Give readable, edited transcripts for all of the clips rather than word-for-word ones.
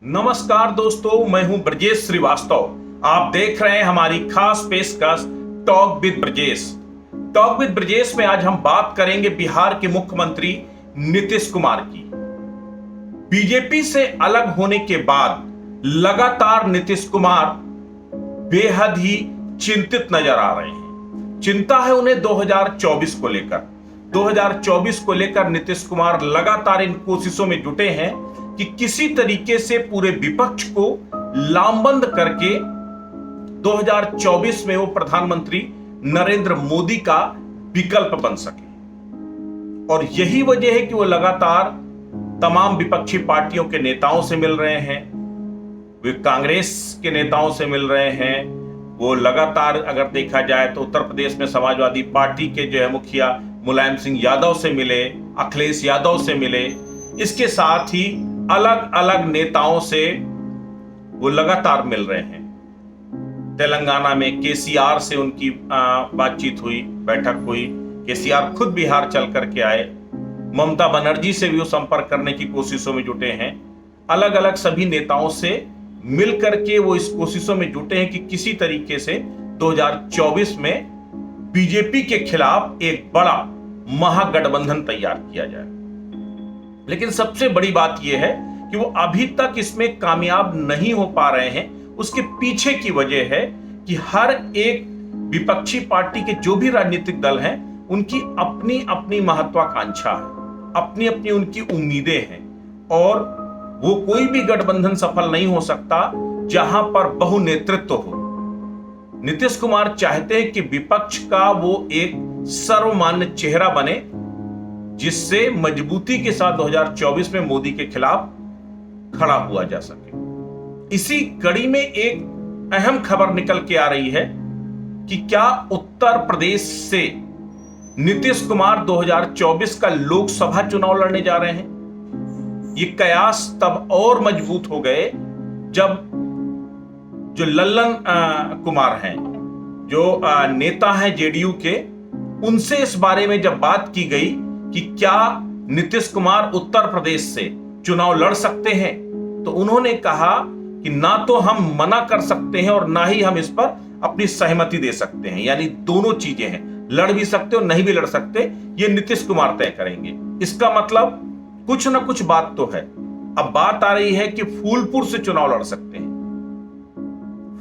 नमस्कार दोस्तों, मैं हूं ब्रजेश श्रीवास्तव। आप देख रहे हैं हमारी खास पेशकश talk with Brajesh. Talk with Brajesh में आज हम बात करेंगे बिहार के मुख्यमंत्री नीतीश कुमार की। बीजेपी से अलग होने के बाद लगातार नीतीश कुमार बेहद ही चिंतित नजर आ रहे हैं। चिंता है उन्हें 2024 को लेकर। 2024 को लेकर नीतीश कुमार लगातार इन कोशिशों में जुटे हैं कि किसी तरीके से पूरे विपक्ष को लामबंद करके 2024 में वो प्रधानमंत्री नरेंद्र मोदी का विकल्प बन सके। और यही वजह है कि वो लगातार तमाम विपक्षी पार्टियों के नेताओं से मिल रहे हैं, वे कांग्रेस के नेताओं से मिल रहे हैं। वो लगातार अगर देखा जाए तो उत्तर प्रदेश में समाजवादी पार्टी के जो है मुखिया मुलायम सिंह यादव से मिले, अखिलेश यादव से मिले। इसके साथ ही अलग अलग नेताओं से वो लगातार मिल रहे हैं। तेलंगाना में केसीआर से उनकी बातचीत हुई, बैठक हुई। केसीआर खुद बिहार चल करके आए। ममता बनर्जी से भी वो संपर्क करने की कोशिशों में जुटे हैं। अलग अलग सभी नेताओं से मिल करके वो इस कोशिशों में जुटे हैं कि किसी तरीके से 2024 में बीजेपी के खिलाफ एक बड़ा महागठबंधन तैयार किया जाए। लेकिन सबसे बड़ी बात यह है कि वो अभी तक इसमें कामयाब नहीं हो पा रहे हैं। उसके पीछे की वजह है कि हर एक विपक्षी पार्टी के जो भी राजनीतिक दल हैं, उनकी अपनी अपनी महत्वाकांक्षा है, अपनी अपनी उनकी उम्मीदें हैं। और वो कोई भी गठबंधन सफल नहीं हो सकता जहां पर बहुनेतृत्व हो। नीतीश कुमार चाहते हैं कि विपक्ष का वो एक सर्वमान्य चेहरा बने, जिससे मजबूती के साथ 2024 में मोदी के खिलाफ खड़ा हुआ जा सके। इसी कड़ी में एक अहम खबर निकल के आ रही है कि क्या उत्तर प्रदेश से नीतीश कुमार 2024 का लोकसभा चुनाव लड़ने जा रहे हैं। ये कयास तब और मजबूत हो गए जब जो लल्लन कुमार हैं, जो नेता हैं जेडीयू के, उनसे इस बारे में जब बात की गई कि क्या नीतीश कुमार उत्तर प्रदेश से चुनाव लड़ सकते हैं, तो उन्होंने कहा कि ना तो हम मना कर सकते हैं और ना ही हम इस पर अपनी सहमति दे सकते हैं। यानी दोनों चीजें हैं, लड़ भी सकते और नहीं भी लड़ सकते, ये नीतीश कुमार तय करेंगे। इसका मतलब कुछ ना कुछ बात तो है। अब बात आ रही है कि फूलपुर से चुनाव लड़ सकते हैं।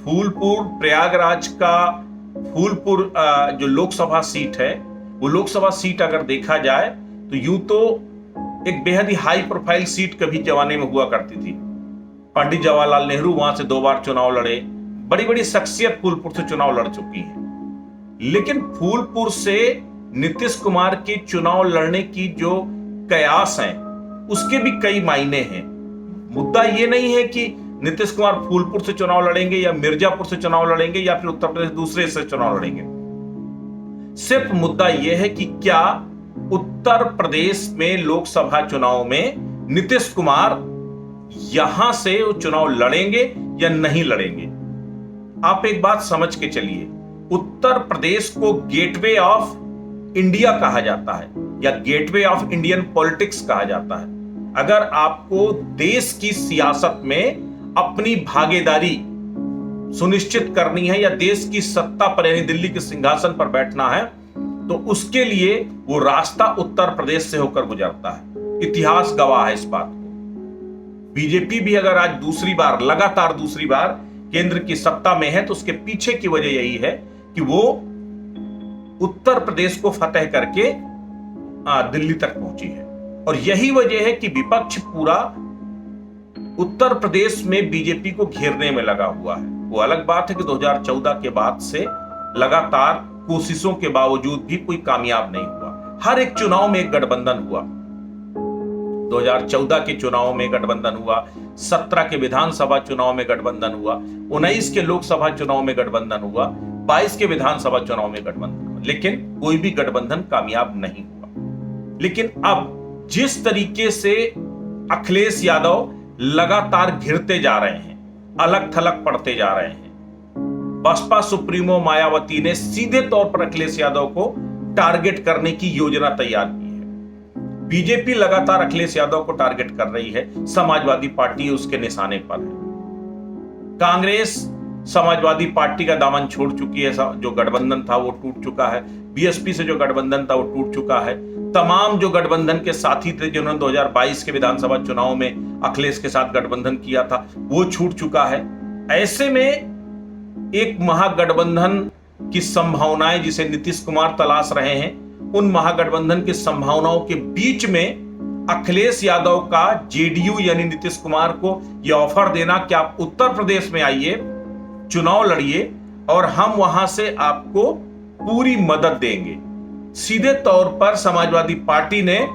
फूलपुर, प्रयागराज का फूलपुर जो लोकसभा सीट है, वो लोकसभा सीट अगर देखा जाए तो यूं तो एक बेहद ही हाई प्रोफाइल सीट कभी जमाने में हुआ करती थी। पंडित जवाहरलाल नेहरू वहां से 2 बार चुनाव लड़े। बड़ी बड़ी शख्सियत फूलपुर से चुनाव लड़ चुकी है। लेकिन फूलपुर से नीतीश कुमार के चुनाव लड़ने की जो कयास है, उसके भी कई मायने हैं। मुद्दा ये नहीं है कि नीतीश कुमार फूलपुर से चुनाव लड़ेंगे या मिर्जापुर से चुनाव लड़ेंगे या फिर उत्तर प्रदेश दूसरे से चुनाव लड़ेंगे। सिर्फ मुद्दा यह है कि क्या उत्तर प्रदेश में लोकसभा चुनाव में नीतीश कुमार यहां से वो चुनाव लड़ेंगे या नहीं लड़ेंगे। आप एक बात समझ के चलिए, उत्तर प्रदेश को गेटवे ऑफ इंडिया कहा जाता है या गेटवे ऑफ इंडियन पॉलिटिक्स कहा जाता है। अगर आपको देश की सियासत में अपनी भागीदारी सुनिश्चित करनी है या देश की सत्ता पर यानी दिल्ली के सिंहासन पर बैठना है, तो उसके लिए वो रास्ता उत्तर प्रदेश से होकर गुजरता है। इतिहास गवाह है इस बात को। बीजेपी भी अगर आज लगातार दूसरी बार केंद्र की सत्ता में है, तो उसके पीछे की वजह यही है कि वो उत्तर प्रदेश को फतेह करके दिल्ली तक पहुंची है। और यही वजह है कि विपक्ष पूरा उत्तर प्रदेश में बीजेपी को घेरने में लगा हुआ है। वो अलग बात है कि 2014 के बाद से लगातार कोशिशों के बावजूद भी कोई कामयाब नहीं हुआ। हर एक चुनाव में एक गठबंधन हुआ। 2014 के चुनाव में गठबंधन हुआ, 17 के विधानसभा चुनाव में गठबंधन हुआ, 19 के लोकसभा चुनाव में गठबंधन हुआ, 22 के विधानसभा चुनाव में गठबंधन हुआ, लेकिन कोई भी गठबंधन कामयाब नहीं हुआ। लेकिन अब जिस तरीके से अखिलेश यादव लगातार घिरते जा रहे हैं, अलग थलग पड़ते जा रहे हैं, बसपा सुप्रीमो मायावती ने सीधे तौर पर अखिलेश यादव को टारगेट करने की योजना तैयार की है। बीजेपी लगातार अखिलेश यादव को टारगेट कर रही है, समाजवादी पार्टी उसके निशाने पर है। कांग्रेस समाजवादी पार्टी का दामन छोड़ चुकी है, जो गठबंधन था वो टूट चुका है। बीएसपी से जो गठबंधन था वो टूट चुका है। तमाम जो गठबंधन के साथी थे जिन्होंने 2022 के विधानसभा चुनाव में अखिलेश के साथ गठबंधन किया था वो छूट चुका है। ऐसे में एक महागठबंधन की संभावनाएं जिसे नीतीश कुमार तलाश रहे हैं, उन महागठबंधन की संभावनाओं के बीच में अखिलेश यादव का जेडीयू यानी नीतीश कुमार को यह ऑफर देना कि आप उत्तर प्रदेश में आइए, चुनाव लड़िए और हम वहां से आपको पूरी मदद देंगे। सीधे तौर पर समाजवादी पार्टी ने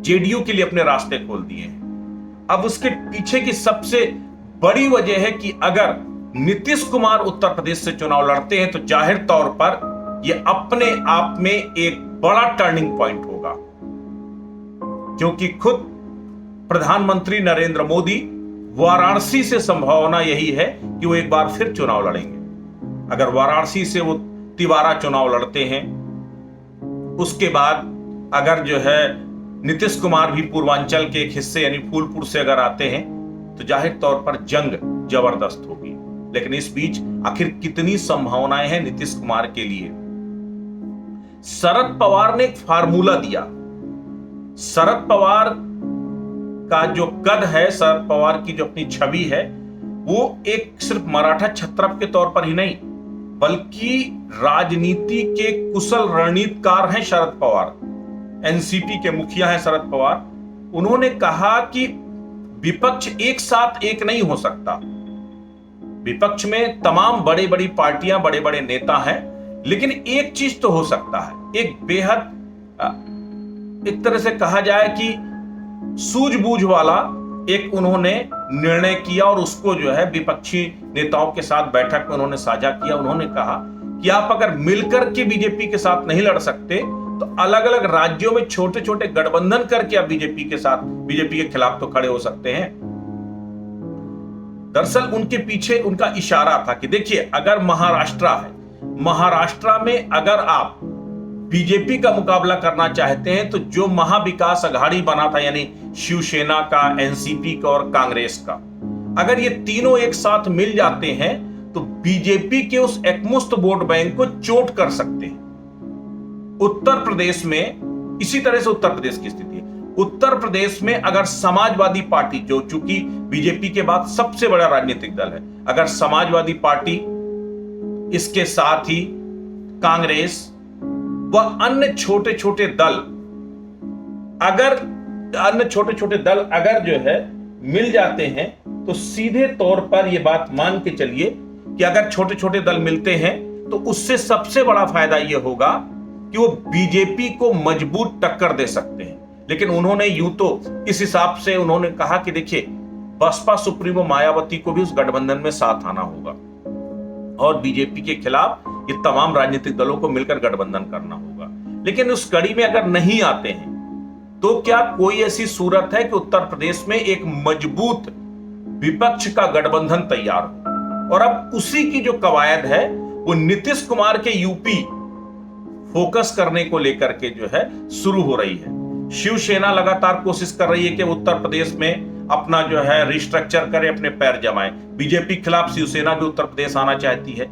जेडीयू के लिए अपने रास्ते खोल दिए हैं। अब उसके पीछे की सबसे बड़ी वजह है कि अगर नीतीश कुमार उत्तर प्रदेश से चुनाव लड़ते हैं तो जाहिर तौर पर यह अपने आप में एक बड़ा टर्निंग पॉइंट होगा, क्योंकि खुद प्रधानमंत्री नरेंद्र मोदी वाराणसी से संभावना यही है कि वो एक बार फिर चुनाव लड़ेंगे। अगर वाराणसी से वो तिवारा चुनाव लड़ते हैं, उसके बाद अगर जो है नीतीश कुमार भी पूर्वांचल के एक हिस्से यानी फूलपुर से अगर आते हैं तो जाहिर तौर पर जंग जबरदस्त होगी। लेकिन इस बीच आखिर कितनी संभावनाएं हैं नीतीश कुमार के लिए? शरद पवार ने एक फार्मूला दिया। शरद पवार का जो कद है, शरद पवार की जो अपनी छवि है, वो एक सिर्फ मराठा क्षत्रप के तौर पर ही नहीं बल्कि राजनीति के कुशल रणनीतिकार हैं शरद पवार। एनसीपी के मुखिया हैं शरद पवार। उन्होंने कहा कि विपक्ष एक साथ एक नहीं हो सकता। विपक्ष में तमाम बड़ी बड़ी पार्टियां, बड़े बड़े नेता हैं, लेकिन एक चीज तो हो सकता है, एक बेहद एक तरह से कहा जाए कि सूझबूझ वाला एक उन्होंने निर्णय किया और उसको जो है विपक्षी नेताओं के साथ बैठक में उन्होंने साझा किया। उन्होंने कहा कि आप अगर मिलकर के बीजेपी के साथ नहीं लड़ सकते तो अलग अलग राज्यों में छोटे छोटे गठबंधन करके आप बीजेपी के खिलाफ तो खड़े हो सकते हैं। दरअसल उनके पीछे उनका इशारा था कि देखिए, अगर महाराष्ट्र है, महाराष्ट्र में अगर आप बीजेपी का मुकाबला करना चाहते हैं तो जो महाविकास अघाड़ी बना था यानी शिवसेना का, एनसीपी का और कांग्रेस का, अगर ये तीनों एक साथ मिल जाते हैं तो बीजेपी के उस एकमुश्त वोट बैंक को चोट कर सकते हैं। उत्तर प्रदेश में इसी तरह से उत्तर प्रदेश की स्थिति है। उत्तर प्रदेश में अगर समाजवादी पार्टी, जो चूंकि बीजेपी के बाद सबसे बड़ा राजनीतिक दल है, अगर समाजवादी पार्टी, इसके साथ ही कांग्रेस व अन्य छोटे छोटे दल अगर जो है मिल जाते हैं तो सीधे तौर पर यह बात मान के चलिए कि अगर छोटे छोटे दल मिलते हैं तो उससे सबसे बड़ा फायदा यह होगा कि वो बीजेपी को मजबूत टक्कर दे सकते हैं। लेकिन उन्होंने यूं तो इस हिसाब से उन्होंने कहा कि देखिए, बसपा सुप्रीमो मायावती को भी उस गठबंधन में साथ आना होगा और बीजेपी के खिलाफ ये तमाम राजनीतिक दलों को मिलकर गठबंधन करना होगा। लेकिन उस कड़ी में अगर नहीं आते हैं तो क्या कोई ऐसी सूरत है कि उत्तर प्रदेश में एक मजबूत विपक्ष का गठबंधन तैयार हो? और अब उसी की जो कवायद है वो नीतीश कुमार के यूपी फोकस करने को लेकर के जो है शुरू हो रही है। शिवसेना लगातार कोशिश कर रही है कि उत्तर प्रदेश में अपना जो है रिस्ट्रक्चर करे, अपने पैर जमाए। बीजेपी के खिलाफ शिवसेना भी उत्तर प्रदेश आना चाहती है।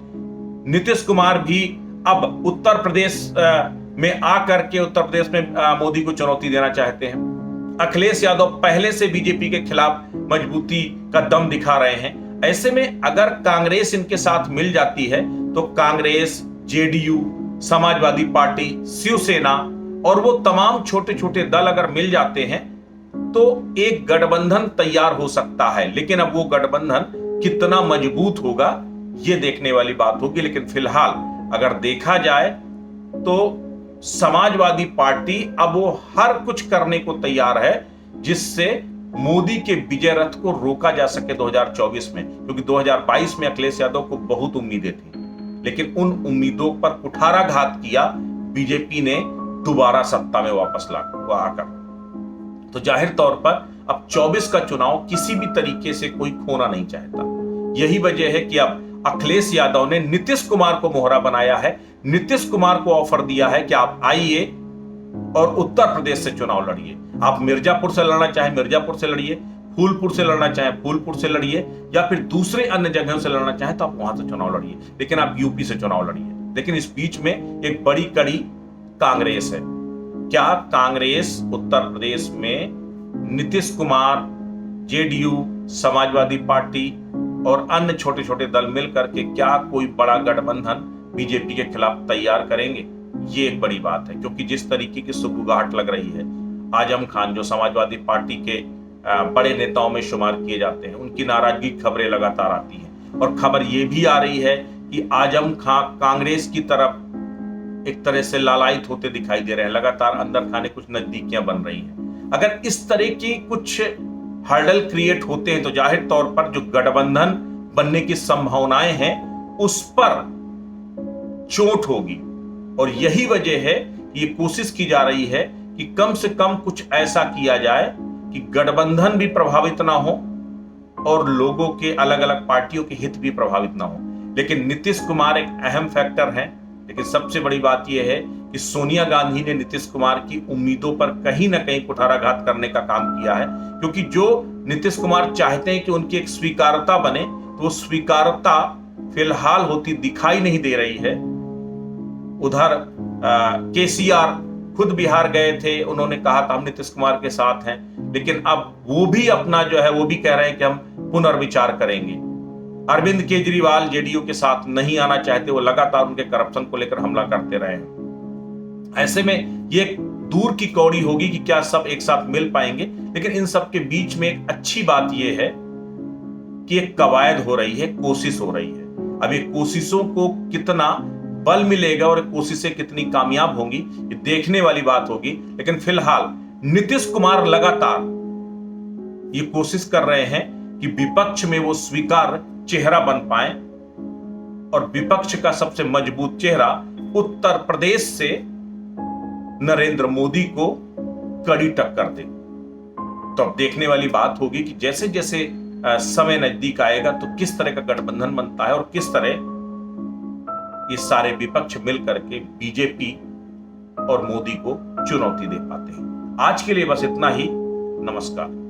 नीतीश कुमार भी अब उत्तर प्रदेश में आकर के उत्तर प्रदेश में मोदी को चुनौती देना चाहते हैं। अखिलेश यादव पहले से बीजेपी के खिलाफ मजबूती का दम दिखा रहे हैं। ऐसे में अगर कांग्रेस इनके साथ मिल जाती है तो कांग्रेस, जेडीयू, समाजवादी पार्टी, शिवसेना और वो तमाम छोटे छोटे दल अगर मिल जाते हैं तो एक गठबंधन तैयार हो सकता है। लेकिन अब वो गठबंधन कितना मजबूत होगा ये देखने वाली बात होगी। लेकिन फिलहाल अगर देखा जाए तो समाजवादी पार्टी अब वो हर कुछ करने को तैयार है जिससे मोदी के विजय रथ को रोका जा सके 2024 में, क्योंकि 2022 में अखिलेश यादव को बहुत उम्मीदें थी, लेकिन उन उम्मीदों पर कुठाराघात किया बीजेपी ने दोबारा सत्ता में वापस आकर। तो जाहिर तौर पर अब 24 का चुनाव किसी भी तरीके से कोई खोना नहीं चाहता। यही वजह है कि अब अखिलेश यादव ने नीतीश कुमार को मोहरा बनाया है, नीतीश कुमार को ऑफर दिया है कि आप आइए और उत्तर प्रदेश से चुनाव लड़िए। आप मिर्जापुर से लड़ना चाहे मिर्जापुर से लड़िए, फूलपुर से लड़ना चाहे फूलपुर से लड़िए, या फिर दूसरे अन्य जगहों से लड़ना चाहे तो आप वहां से चुनाव लड़िए, लेकिन आप यूपी से चुनाव लड़िए। लेकिन इस बीच में एक बड़ी कड़ी कांग्रेस है। क्या कांग्रेस उत्तर प्रदेश में नीतीश कुमार, जेडीयू, समाजवादी पार्टी और अन्य छोटे छोटे दल मिलकर के क्या कोई बड़ा गठबंधन बीजेपी के खिलाफ तैयार करेंगे? ये एक बड़ी बात है, क्योंकि जिस तरीके की सुगबुगाहट लग रही है, आजम खान जो समाजवादी पार्टी के बड़े नेताओं में शुमार किए जाते हैं, उनकी नाराजगी खबरें लगातार आती हैं। और खबर यह भी आ रही है कि आजम खान कांग्रेस की तरफ एक तरह से लालायित होते दिखाई दे रहे हैं, लगातार अंदर खाने कुछ नजदीकियां बन रही हैं। अगर इस तरह की कुछ हर्डल क्रिएट होते हैं तो जाहिर तौर पर जो गठबंधन बनने की संभावनाएं हैं उस पर चोट होगी। और यही वजह है कि ये कोशिश की जा रही है कि कम से कम कुछ ऐसा किया जाए कि गठबंधन भी प्रभावित ना हो और लोगों के अलग अलग पार्टियों के हित भी प्रभावित ना हो। लेकिन नीतीश कुमार एक अहम फैक्टर हैं। लेकिन सबसे बड़ी बात यह है कि सोनिया गांधी ने नीतीश कुमार की उम्मीदों पर कहीं ना कहीं कुठाराघात करने का काम किया है, क्योंकि जो नीतीश कुमार चाहते हैं कि उनकी एक स्वीकार्यता बने, तो स्वीकार्यता फिलहाल होती दिखाई नहीं दे रही है। उधर केसीआर खुद बिहार गए थे, उन्होंने कहा था हम नीतीश कुमार के साथ हैं, लेकिन अब वो भी अपना जो है वो भी कह रहे हैं कि हम पुनर्विचार करेंगे। अरविंद केजरीवाल जेडीयू के साथ नहीं आना चाहते, वो लगातार उनके करप्शन को लेकर हमला करते रहे हैं। ऐसे में ये दूर की कौड़ी होगी कि क्या सब एक साथ मिल पाएंगे। लेकिन इन सब के बीच में एक अच्छी बात यह है कि एक कवायद हो रही है, कोशिश हो रही है। अब ये कोशिशों को कितना बल मिलेगा और कोशिशें कितनी कामयाब होंगी, ये देखने वाली बात होगी। लेकिन फिलहाल नीतीश कुमार लगातार ये कोशिश कर रहे हैं कि विपक्ष में वो स्वीकार्य चेहरा बन पाए, और विपक्ष का सबसे मजबूत चेहरा उत्तर प्रदेश से नरेंद्र मोदी को कड़ी टक्कर दे। तो अब देखने वाली बात होगी कि जैसे जैसे समय नजदीक आएगा तो किस तरह का गठबंधन बनता है और किस तरह ये सारे विपक्ष मिलकर के बीजेपी और मोदी को चुनौती दे पाते हैं। आज के लिए बस इतना ही। नमस्कार।